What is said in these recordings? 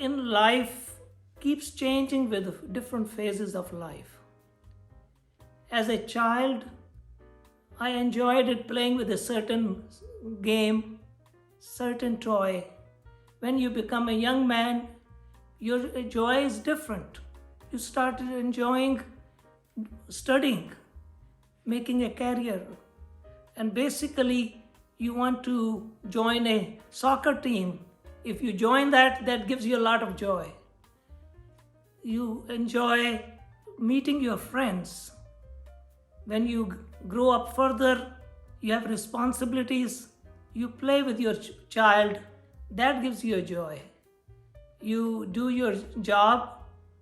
in life keeps changing with different phases of life. As a child, I enjoyed it playing with a certain game, certain toy. When you become a young man, your joy is different. You started enjoying studying, making a career, and basically you want to join a soccer team. If you join that, that gives you a lot of joy. You enjoy meeting your friends. When you grow up further, you have responsibilities. You play with your child. That gives you a joy. You do your job.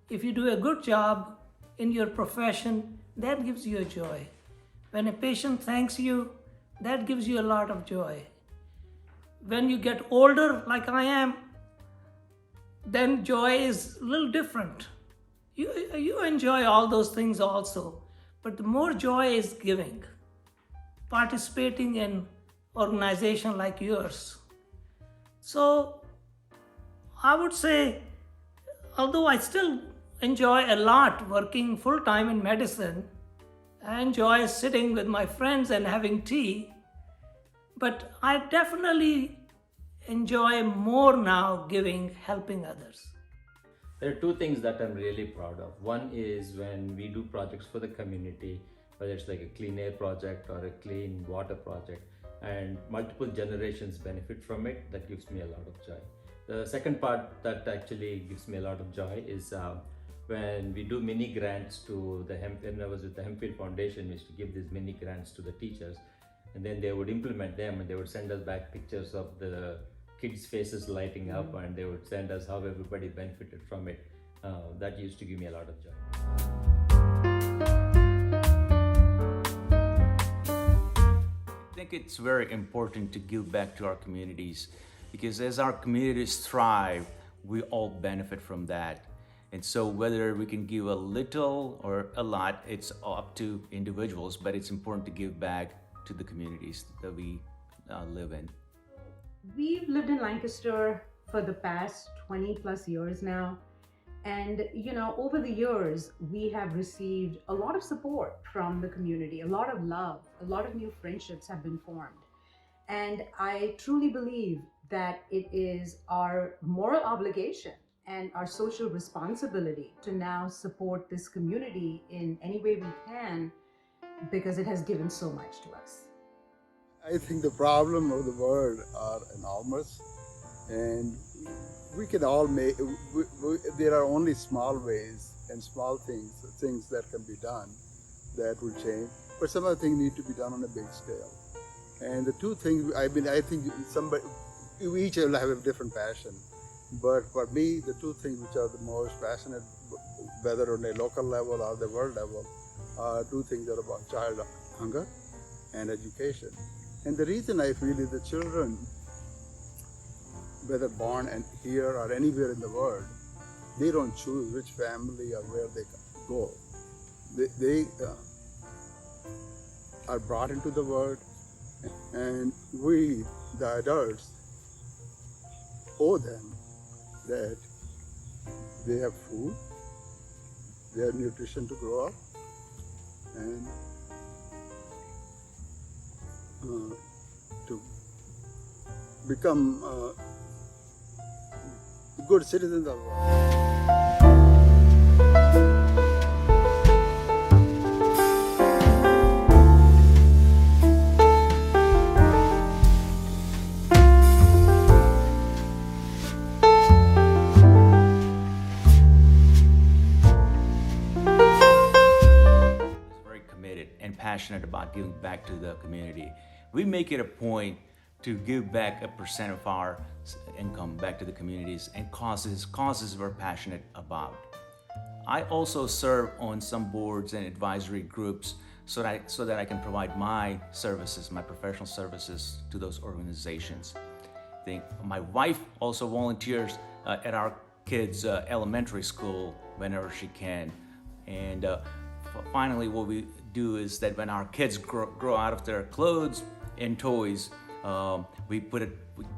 If you do a good job in your profession, that gives you a joy. When a patient thanks you, that gives you a lot of joy. When you get older, like I am, then joy is a little different. You enjoy all those things also, but the more joy is giving, participating in organization like yours. So I would say, although I still enjoy a lot working full-time in medicine, I enjoy sitting with my friends and having tea, but I definitely enjoy more now giving, helping others. There are two things that I'm really proud of. One is when we do projects for the community, whether it's like a clean air project or a clean water project, and multiple generations benefit from it, that gives me a lot of joy. The second part that actually gives me a lot of joy is when we do mini grants to the when I was with the Hempfield Foundation, we used to give these mini grants to the teachers, and then they would implement them and they would send us back pictures of the kids' faces lighting up, and they would send us how everybody benefited from it. That used to give me a lot of joy. I think it's very important to give back to our communities, because as our communities thrive, we all benefit from that. And so whether we can give a little or a lot, it's up to individuals, but it's important to give back to the communities that we live in. We've lived in Lancaster for the past 20 plus years now. And, over the years, we have received a lot of support from the community, a lot of love, a lot of new friendships have been formed. And I truly believe that it is our moral obligation and our social responsibility to now support this community in any way we can, because it has given so much to us. I think the problem of the world are enormous, and we can all make, there are only small ways and small things that can be done that will change, but some of the things need to be done on a big scale. And the two things, I think we each will have a different passion, but for me, the two things which are the most passionate, whether on a local level or the world level, are two things that are about child hunger and education. And the reason I feel is the children, whether born here or anywhere in the world, they don't choose which family or where they go. They are brought into the world, and we, the adults, owe them that they have food, they have nutrition to grow up, and to become good citizens of the world. Very committed and passionate about giving back to the community. We make it a point to give back a percent of our income back to the communities and causes we're passionate about. I also serve on some boards and advisory groups so that I can provide my services, my professional services to those organizations. I think my wife also volunteers at our kids' elementary school whenever she can. And finally, what we do is that when our kids grow out of their clothes and toys, we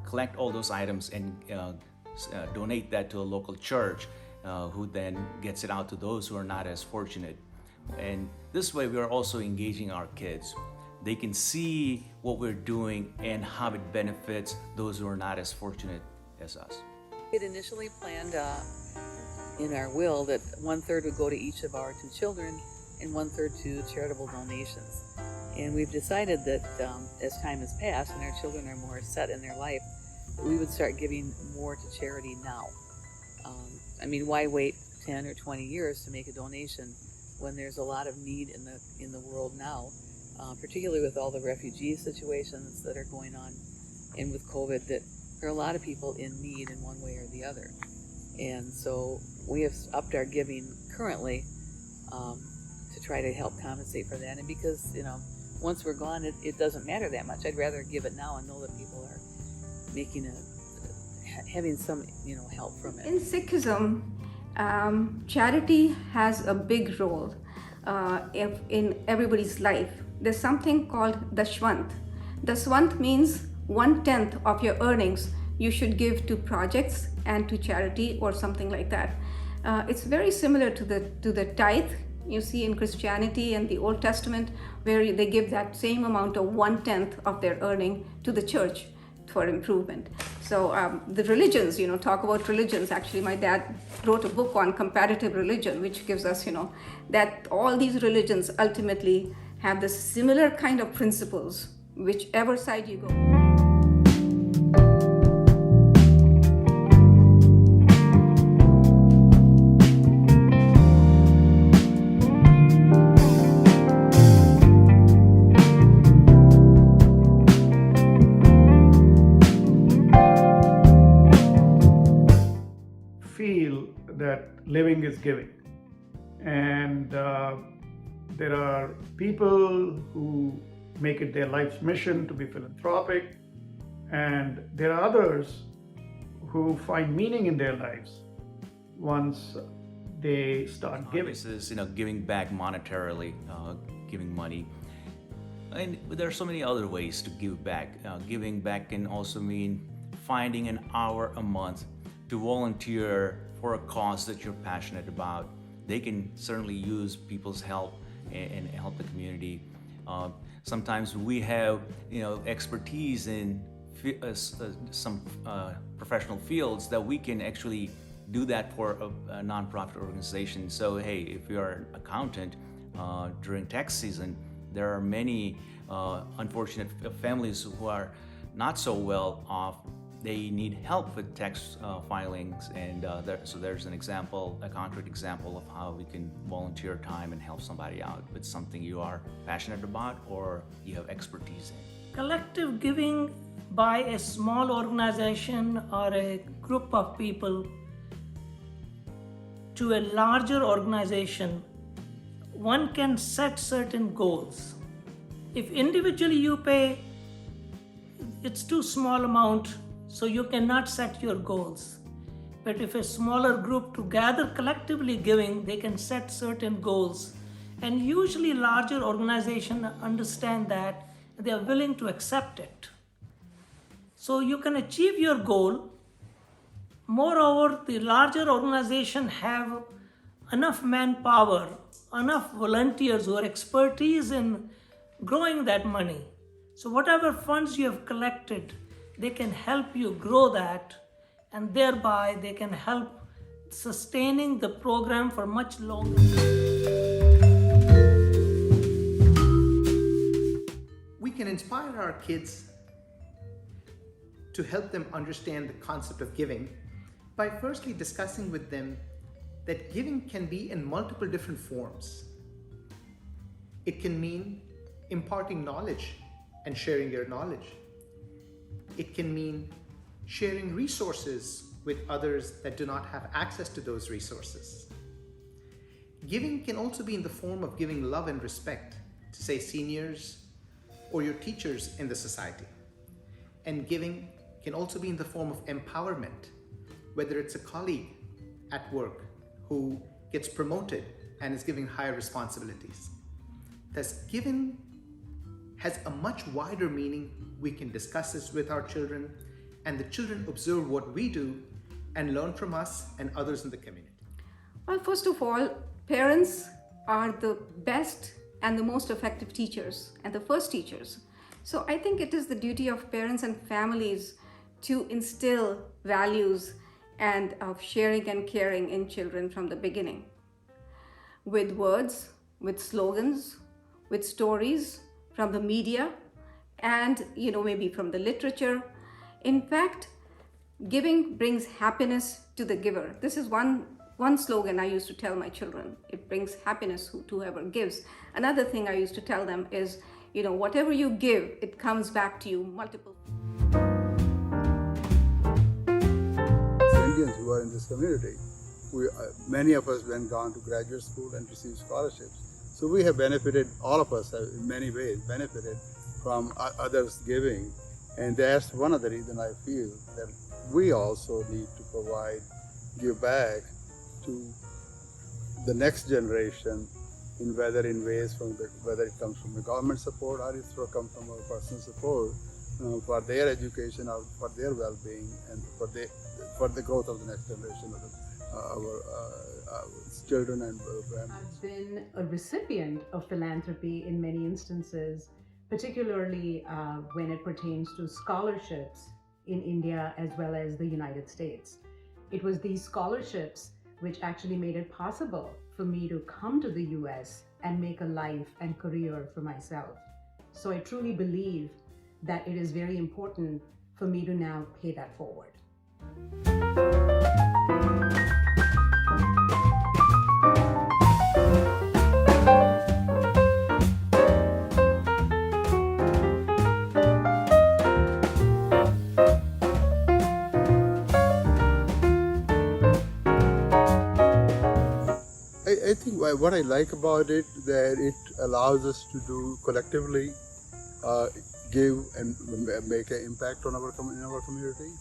collect all those items and donate that to a local church, who then gets it out to those who are not as fortunate. And this way we are also engaging our kids. They can see what we're doing and how it benefits those who are not as fortunate as us. It initially planned in our will that 1/3 would go to each of our 2 children and 1/3 to charitable donations. And we've decided that as time has passed and our children are more set in their life, that we would start giving more to charity now. I mean, why wait 10 or 20 years to make a donation when there's a lot of need in the world now, particularly with all the refugee situations that are going on and with COVID, that there are a lot of people in need in one way or the other. And so we have upped our giving currently to try to help compensate for that. And because, once we're gone, it doesn't matter that much. I'd rather give it now and know that people are having some, help from it. In Sikhism, charity has a big role in everybody's life. There's something called Dashwant. Dashwant means 1/10 of your earnings you should give to projects and to charity or something like that. It's very similar to the tithe you see in Christianity and the Old Testament, where they give that same amount of 1/10 of their earning to the church for improvement. So the religions, talk about religions. Actually, my dad wrote a book on comparative religion, which gives us, that all these religions ultimately have the similar kind of principles, whichever side you go. Feel that living is giving, and there are people who make it their life's mission to be philanthropic, and there are others who find meaning in their lives once they start giving. This is, giving back monetarily, giving money. And there are so many other ways to give back. Giving back can also mean finding an hour a month to volunteer for a cause that you're passionate about. They can certainly use people's help and help the community. Sometimes we have, expertise in some professional fields that we can actually do that for a nonprofit organization. So, hey, if you're an accountant, during tax season, there are many unfortunate families who are not so well off. They need help with tax filings, and so there's an example, a concrete example of how we can volunteer time and help somebody out with something you are passionate about or you have expertise in. Collective giving by a small organization or a group of people to a larger organization, one can set certain goals. If individually you pay, it's too small amount, so you cannot set your goals. But if a smaller group together collectively giving, they can set certain goals. And usually larger organizations understand that, they are willing to accept it. So you can achieve your goal. Moreover, the larger organization have enough manpower, enough volunteers who are expertise in growing that money. So whatever funds you have collected, they can help you grow that, and thereby they can help sustaining the program for much longer. We can inspire our kids to help them understand the concept of giving by firstly discussing with them that giving can be in multiple different forms. It can mean imparting knowledge and sharing your knowledge. It can mean sharing resources with others that do not have access to those resources. Giving can also be in the form of giving love and respect to, say, seniors or your teachers in the society. And giving can also be in the form of empowerment, whether it's a colleague at work who gets promoted and is given higher responsibilities. Thus, giving has a much wider meaning. We can discuss this with our children, and the children observe what we do and learn from us and others in the community? Well, first of all, parents are the best and the most effective teachers and the first teachers. So I think it is the duty of parents and families to instill values and of sharing and caring in children from the beginning. With words, with slogans, with stories from the media, and maybe from the literature. In fact, giving brings happiness to the giver. This is one slogan I used to tell my children. It brings happiness to whoever gives. Another thing I used to tell them is, whatever you give, it comes back to you multiple. Indians who are in this community, many of us went gone to graduate school and received scholarships. So we have benefited, all of us have in many ways benefited from others giving. And that's one of the reasons I feel that we also need to give back to the next generation whether it comes from the government support or it comes from our personal support for their education or for their well-being and for the growth of the next generation of our children and families. I've been a recipient of philanthropy in many instances, particularly when it pertains to scholarships in India as well as the United States. It was these scholarships which actually made it possible for me to come to the US and make a life and career for myself. So I truly believe that it is very important for me to now pay that forward. I think what I like about it that it allows us to do collectively, give and make an impact on in our community.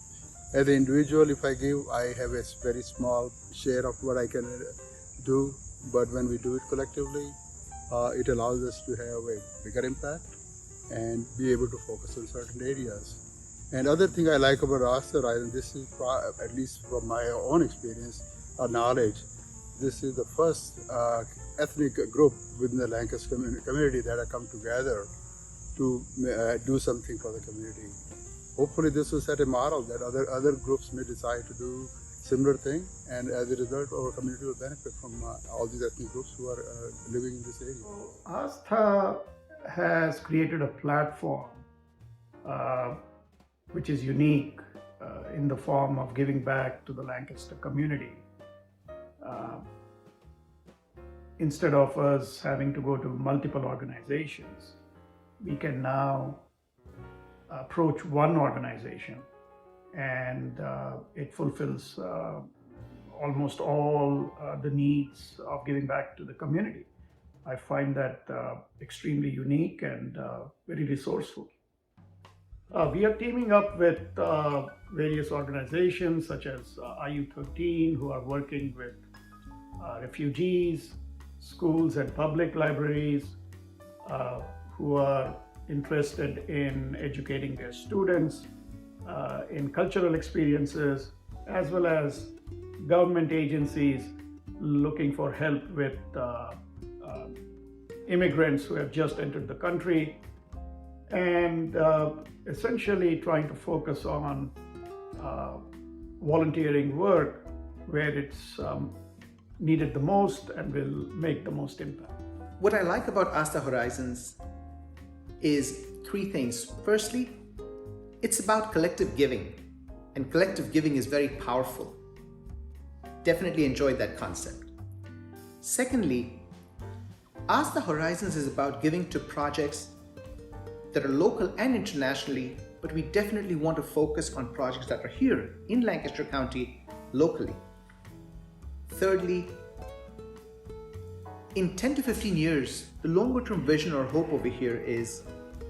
As an individual, if I give, I have a very small share of what I can do. But when we do it collectively, it allows us to have a bigger impact and be able to focus on certain areas. And other thing I like about Aastha Horizons, this is at least from my own experience or knowledge, this is the first ethnic group within the Lancaster community that have come together to do something for the community. Hopefully this will set a model that other groups may decide to do similar thing, and as a result our community will benefit from all these ethnic groups who are living in this area. Aastha has created a platform which is unique in the form of giving back to the Lancaster community. Instead of us having to go to multiple organizations, we can now approach one organization, and it fulfills almost all the needs of giving back to the community. I find that extremely unique and very resourceful. We are teaming up with various organizations such as IU13, who are working with refugees, schools and public libraries, who are interested in educating their students in cultural experiences, as well as government agencies looking for help with immigrants who have just entered the country, and essentially trying to focus on volunteering work where it's needed the most and will make the most impact. What I like about Aastha Horizons is three things. Firstly, it's about collective giving, and collective giving is very powerful. Definitely enjoyed that concept. Secondly, Aastha Horizons is about giving to projects that are local and internationally, but we definitely want to focus on projects that are here in Lancaster County locally. Thirdly, in 10 to 15 years, the longer term vision or hope over here is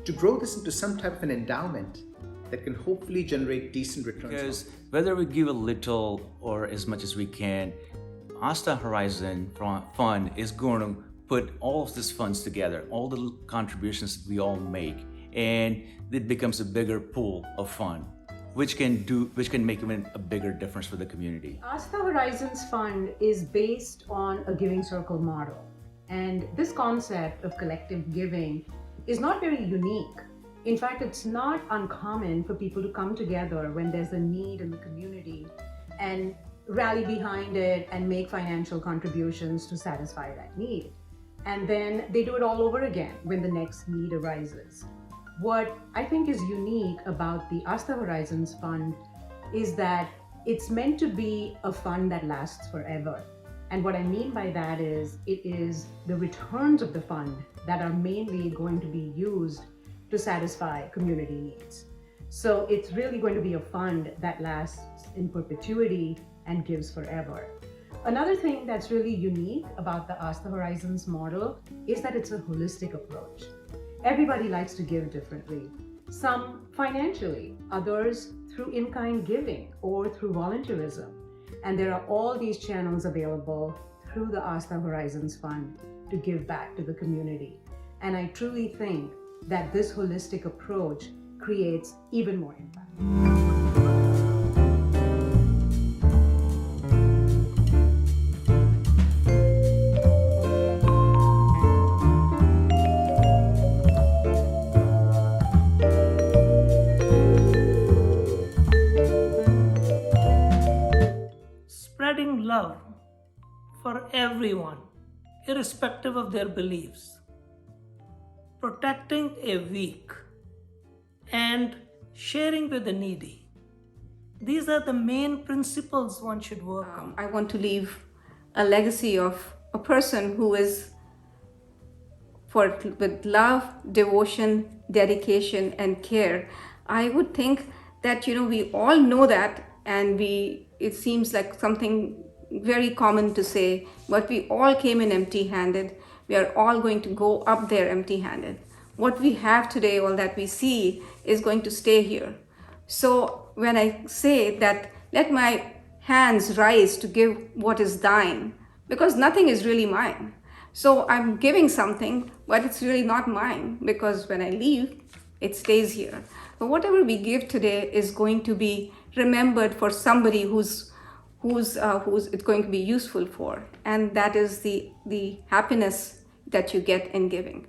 to grow this into some type of an endowment that can hopefully generate decent returns. Because whether we give a little or as much as we can, Aastha Horizon Fund is going to put all of these funds together, all the contributions that we all make, and it becomes a bigger pool of fund. which can make even a bigger difference for the community. Aastha Horizons Fund is based on a giving circle model. And this concept of collective giving is not very unique. In fact, it's not uncommon for people to come together when there's a need in the community and rally behind it and make financial contributions to satisfy that need. And then they do it all over again when the next need arises. What I think is unique about the Aastha Horizons Fund is that it's meant to be a fund that lasts forever. And what I mean by that is, it is the returns of the fund that are mainly going to be used to satisfy community needs. So it's really going to be a fund that lasts in perpetuity and gives forever. Another thing that's really unique about the Aastha Horizons model is that it's a holistic approach. Everybody likes to give differently. Some financially, others through in-kind giving or through volunteerism. And there are all these channels available through the Aastha Horizons Fund to give back to the community. And I truly think that this holistic approach creates even more impact. Spreading love for everyone, irrespective of their beliefs, protecting a weak, and sharing with the needy. These are the main principles one should work on. I want to leave a legacy of a person who is with love, devotion, dedication, and care. I would think that, we all know that, and it seems like something very common to say, but we all came in empty-handed. We are all going to go up there empty-handed. What we have today, all that we see, is going to stay here. So when I say that, let my hands rise to give what is thine, because nothing is really mine. So I'm giving something, but it's really not mine, because when I leave, it stays here. But whatever we give today is going to be remembered for somebody who's it's going to be useful for, and that is the happiness that you get in giving.